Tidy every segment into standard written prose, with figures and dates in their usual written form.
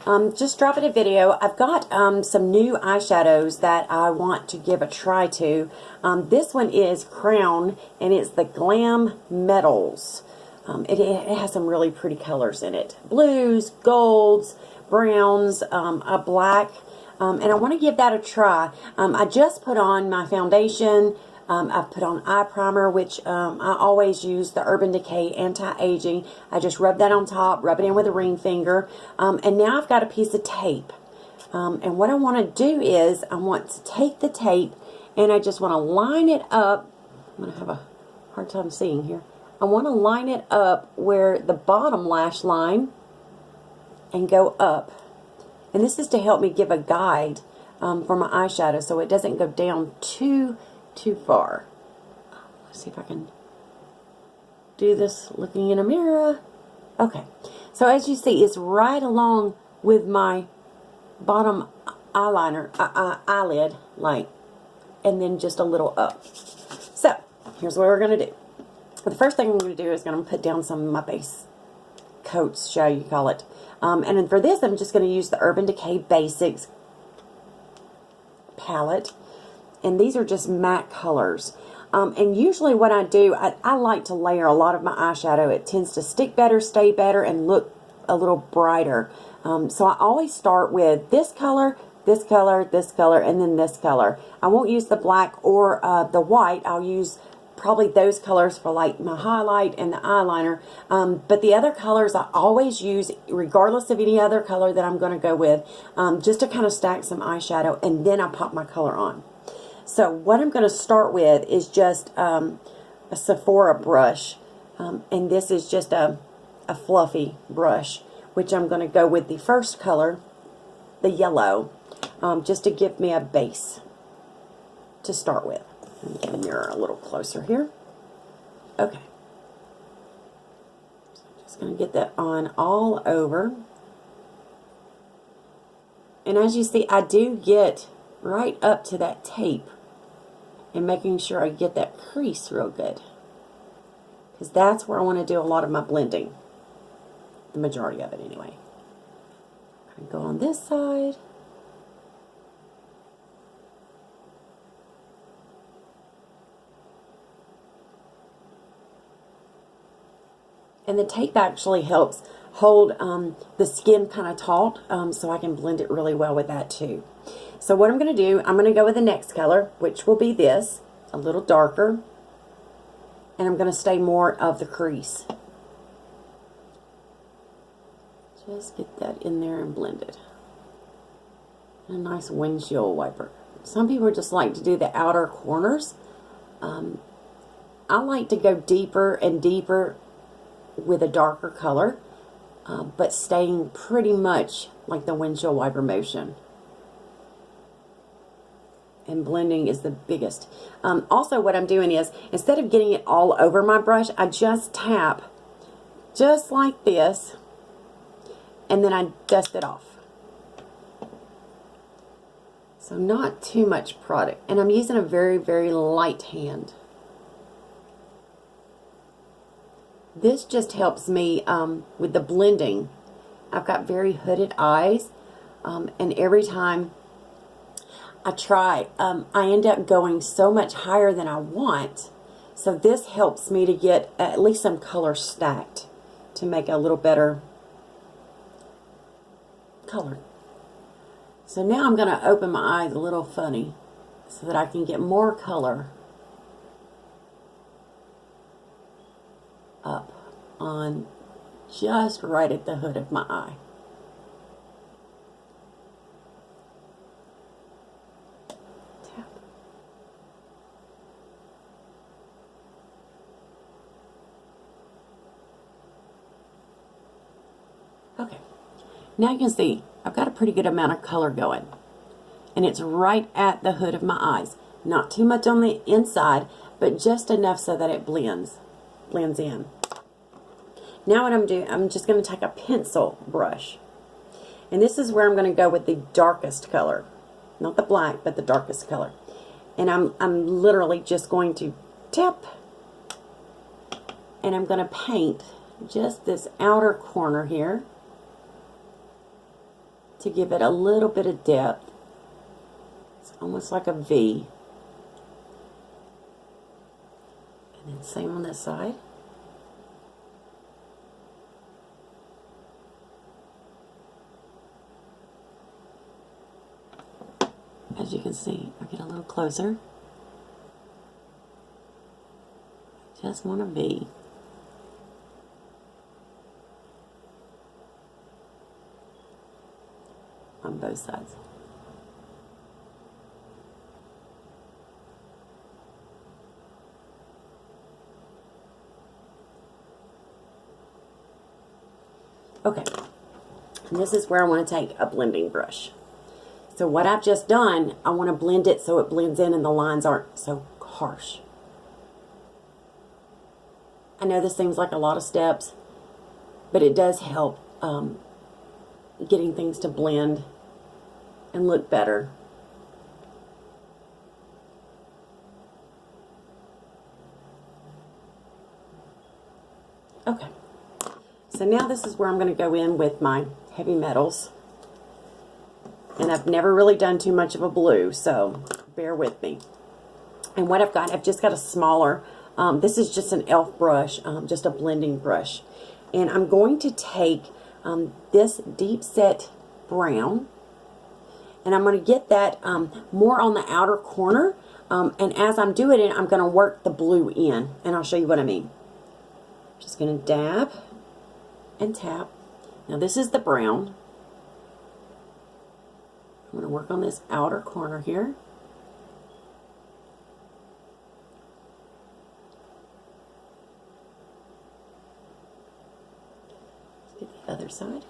Just dropping a video. I've got some new eyeshadows that I want to give a try to. This one is Crown, and it's the Glam Metals. It has some really pretty colors in it. Blues, golds, browns, a black. And I want to give that a try. I just put on my foundation. I've put on eye primer, which I always use the Urban Decay Anti-Aging. I just rub that on top, rub it in with a ring finger. And now I've got a piece of tape. And what I want to do is I want to take the tape and I just want to line it up. I'm going to have a hard time seeing here. I want to line it up where the bottom lash line and go up. And this is to help me give a guide for my eyeshadow so it doesn't go down too far. Let's see if I can do this looking in a mirror. Okay, so as you see, it's right along with my bottom eyeliner, eyelid light, and then just a little up. So here's what we're going to do. The first thing I'm going to do is going to put down some of my base coats, shall you call it. And then for this, I'm just going to use the Urban Decay Basics palette. And these are just matte colors. And usually what I do, I like to layer a lot of my eyeshadow. It tends to stick better, stay better, and look a little brighter. So I always start with this color, this color, this color, and then this color. I won't use the black or the white. I'll use probably those colors for like my highlight and the eyeliner. But the other colors I always use, regardless of any other color that I'm going to go with, just to kind of stack some eyeshadow, and then I pop my color on. So what I'm going to start with is just a Sephora brush, and this is just a fluffy brush, which I'm going to go with the first color, the yellow, just to give me a base to start with. Let me get the mirror a little closer here. Okay. So I'm just going to get that on all over. And as you see, I do get right up to that tape and making sure I get that crease real good, because that's where I want to do a lot of my blending, the majority of it anyway. I'm going to go on this side. And the tape actually helps hold the skin kind of taut, so I can blend it really well with that too. So what I'm going to do, I'm going to go with the next color, which will be this, a little darker. And I'm going to stay more of the crease. Just get that in there and blend it. And a nice windshield wiper. Some people just like to do the outer corners. I like to go deeper and deeper with a darker color, but staying pretty much like the windshield wiper motion. And blending is the biggest. Also what I'm doing is, instead of getting it all over my brush, I just tap just like this, and then I dust it off. So not too much product. And I'm using a very, very light hand. This just helps me with the blending. I've got very hooded eyes, and every time I try, I end up going so much higher than I want. So this helps me to get at least some color stacked to make a little better color. So now I'm going to open my eyes a little funny so that I can get more color up on just right at the hood of my eye. Tap. Okay, now you can see I've got a pretty good amount of color going, and it's right at the hood of my eyes. Not too much on the inside, but just enough so that it blends in. Now what I'm doing, I'm just going to take a pencil brush, and this is where I'm going to go with the darkest color, not the black, but the darkest color. And I'm literally just going to tap, and I'm going to paint just this outer corner here. to give it a little bit of depth. It's almost like a V. And then same on this side. As you can see, I get a little closer. Just want a V. On both sides. Okay, and this is where I want to take a blending brush. So what I've just done, I want to blend it so it blends in and the lines aren't so harsh. I know this seems like a lot of steps, but it does help getting things to blend and look better. Okay, so now this is where I'm going to go in with my heavy metals. And I've never really done too much of a blue, so bear with me. And what I've got, I've just got a smaller, this is just an e.l.f. brush, just a blending brush. And I'm going to take this deep set brown, and I'm going to get that more on the outer corner. And as I'm doing it, I'm going to work the blue in, and I'll show you what I mean. Just going to dab and tap. Now this is the brown. I'm going to work on this outer corner here. Let's get the other side.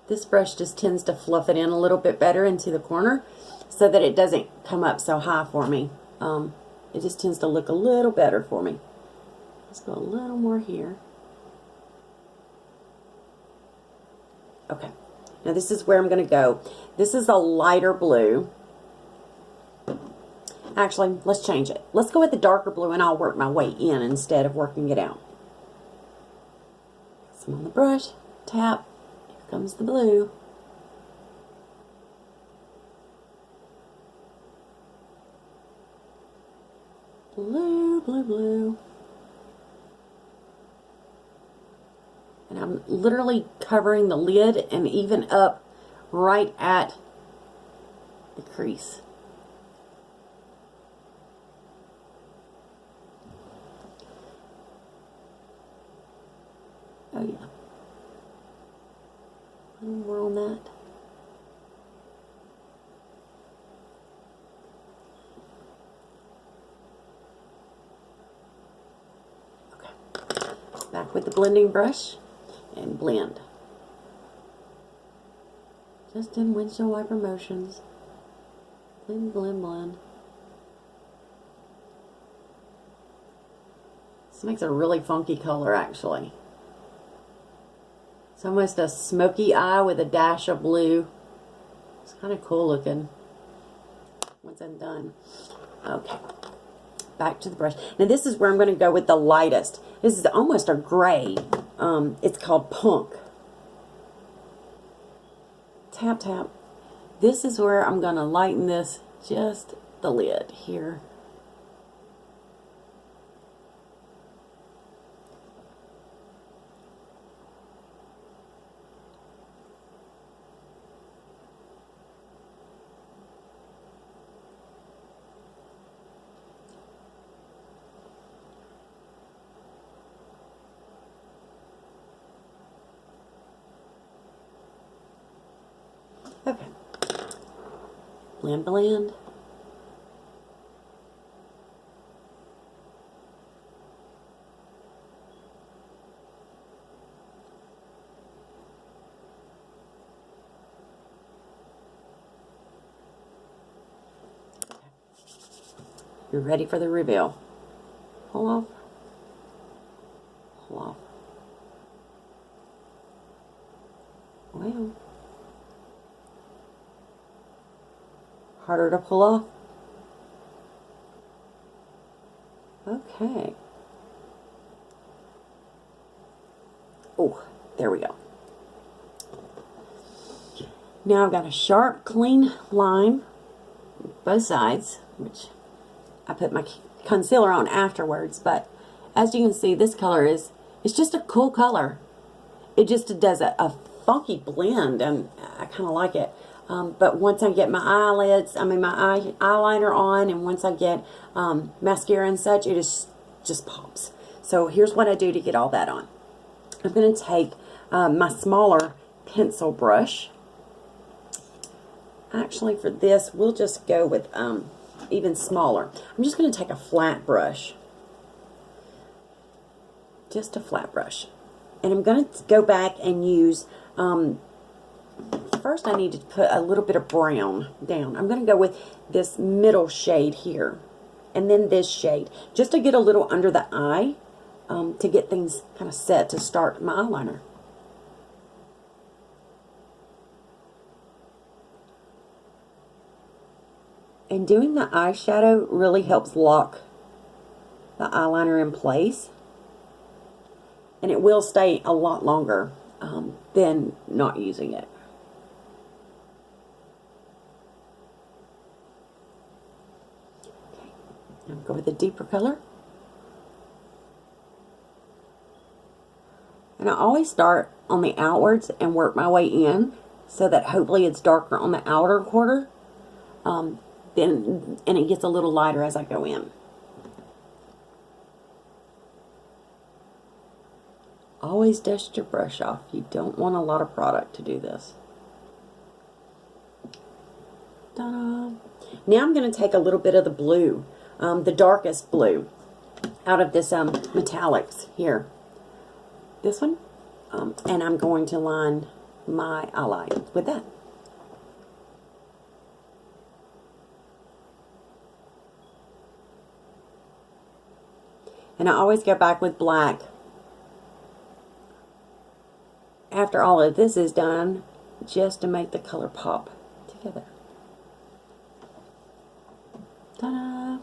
This brush just tends to fluff it in a little bit better into the corner so that it doesn't come up so high for me. It just tends to look a little better for me. Let's go a little more here. Okay, now this is where I'm going to go. This is a lighter blue. Actually, let's change it. Let's go with the darker blue and I'll work my way in instead of working it out. Some on the brush, tap, here comes the blue. Blue, blue, blue. And I'm literally covering the lid and even up right at the crease. Oh yeah. A little more on that. Okay. Back with the blending brush. And blend. Just in windshield wiper motions. Blend, blend, blend. This makes a really funky color actually. It's almost a smoky eye with a dash of blue. It's kind of cool looking once I'm done. Okay. Back to the brush. Now this is where I'm going to go with the lightest. This is almost a gray. It's called Punk. Tap, tap. This is where I'm going to lighten this, just the lid here. Okay. Blend, blend. You're ready for the reveal. Pull off. Pull off. Wow. Harder to pull off. Okay. Oh, there we go. Now I've got a sharp, clean line, both sides, which I put my concealer on afterwards, but as you can see, this color it's just a cool color. It just does a funky blend, and I kind of like it. But once I get my my eyeliner on, and once I get mascara and such, it just pops. So here's what I do to get all that on. I'm going to take my smaller pencil brush. Actually, for this, we'll just go with even smaller. I'm just going to take a flat brush. Just a flat brush. And I'm going to go back and use, first I need to put a little bit of brown down. I'm going to go with this middle shade here. And then this shade. Just to get a little under the eye, to get things kind of set to start my eyeliner. And doing the eyeshadow really helps lock the eyeliner in place. And it will stay a lot longer than not using it. Okay. Now go with a deeper color. And I always start on the outwards and work my way in so that hopefully it's darker on the outer quarter. And it gets a little lighter as I go in. Always dust your brush off. You don't want a lot of product to do this. Ta-da! Now I'm going to take a little bit of the blue, the darkest blue, out of this metallics here. This one, and I'm going to line my eyeline with that. And I always go back with black after all of this is done, just to make the color pop together. Ta-da!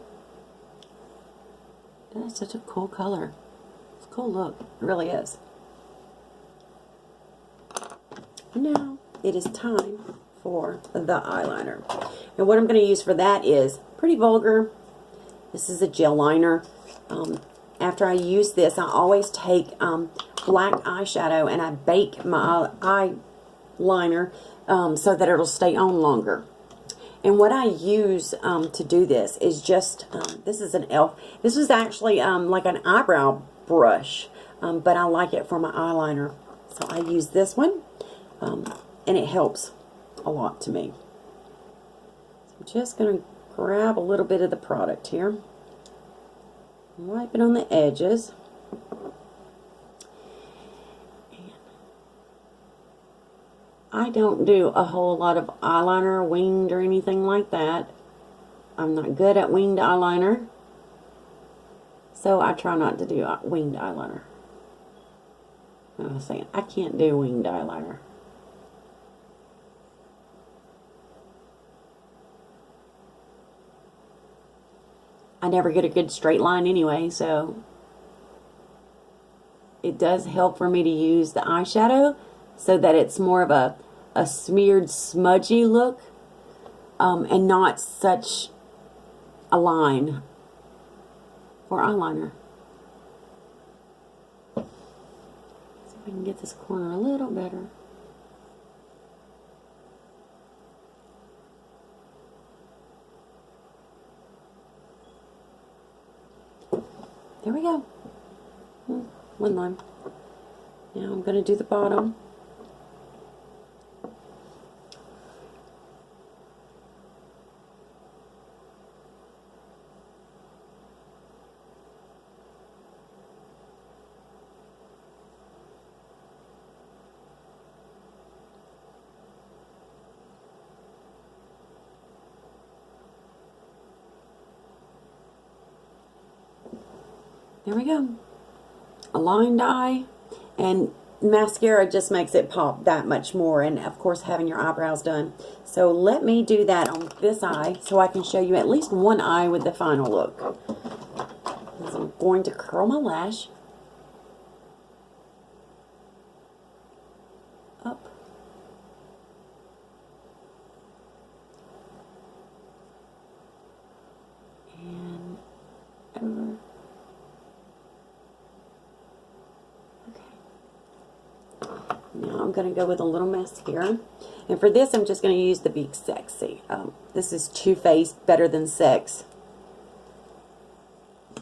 That's such a cool color. It's a cool look. It really is. Now it is time for the eyeliner. And what I'm going to use for that is pretty vulgar. This is a gel liner. After I use this, I always take black eyeshadow and I bake my eyeliner so that it'll stay on longer. And what I use to do this is just, this is an e.l.f. This is actually like an eyebrow brush, but I like it for my eyeliner. So I use this one, and it helps a lot to me. So I'm just going to grab a little bit of the product here. Wipe it on the edges. I don't do a whole lot of eyeliner, winged, or anything like that. I'm not good at winged eyeliner, so I try not to do winged eyeliner. I was saying, I can't do winged eyeliner. I never get a good straight line anyway, so it does help for me to use the eyeshadow so that it's more of a smeared, smudgy look, and not such a line for eyeliner. See if I can get this corner a little better. There we go. One line. Now I'm going to do the bottom. There we go. A lined eye, and mascara just makes it pop that much more, and of course having your eyebrows done. So let me do that on this eye so I can show you at least one eye with the final look. So I'm going to curl my lash. over. Now I'm going to go with a little mascara. And for this, I'm just going to use the Be Sexy. This is Too Faced Better Than Sex.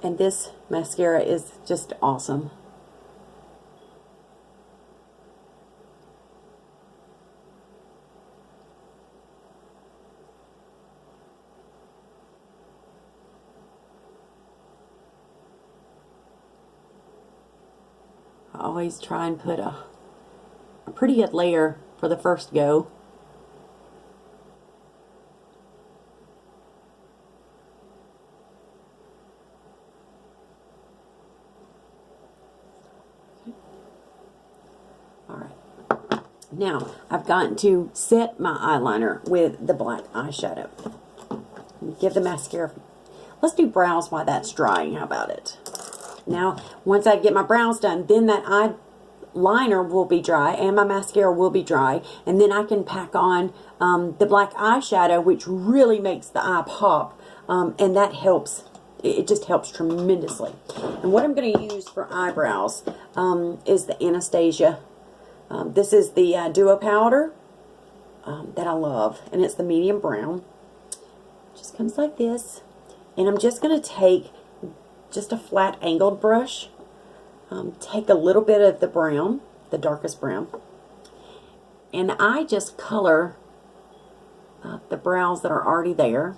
And this mascara is just awesome. I always try and put a pretty good layer for the first go. Alright. Now, I've gotten to set my eyeliner with the black eyeshadow. Give the mascara. Let's do brows while that's drying. How about it? Now, once I get my brows done, then that eyeliner will be dry and my mascara will be dry. And then I can pack on the black eyeshadow, which really makes the eye pop. And that helps. It just helps tremendously. And what I'm going to use for eyebrows is the Anastasia. This is the Duo Powder that I love. And it's the medium brown. Just comes like this. And I'm just going to take just a flat angled brush. Take a little bit of the brown, the darkest brown. And I just color the brows that are already there.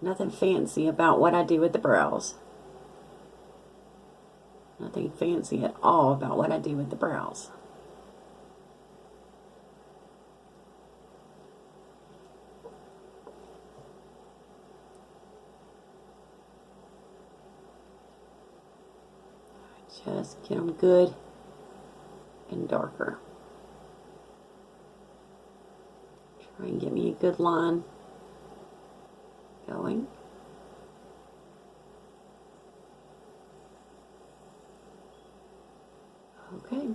Nothing fancy about what I do with the brows. Nothing fancy at all about what I do with the brows. Just get them good and darker. Try and get me a good line going. Okay.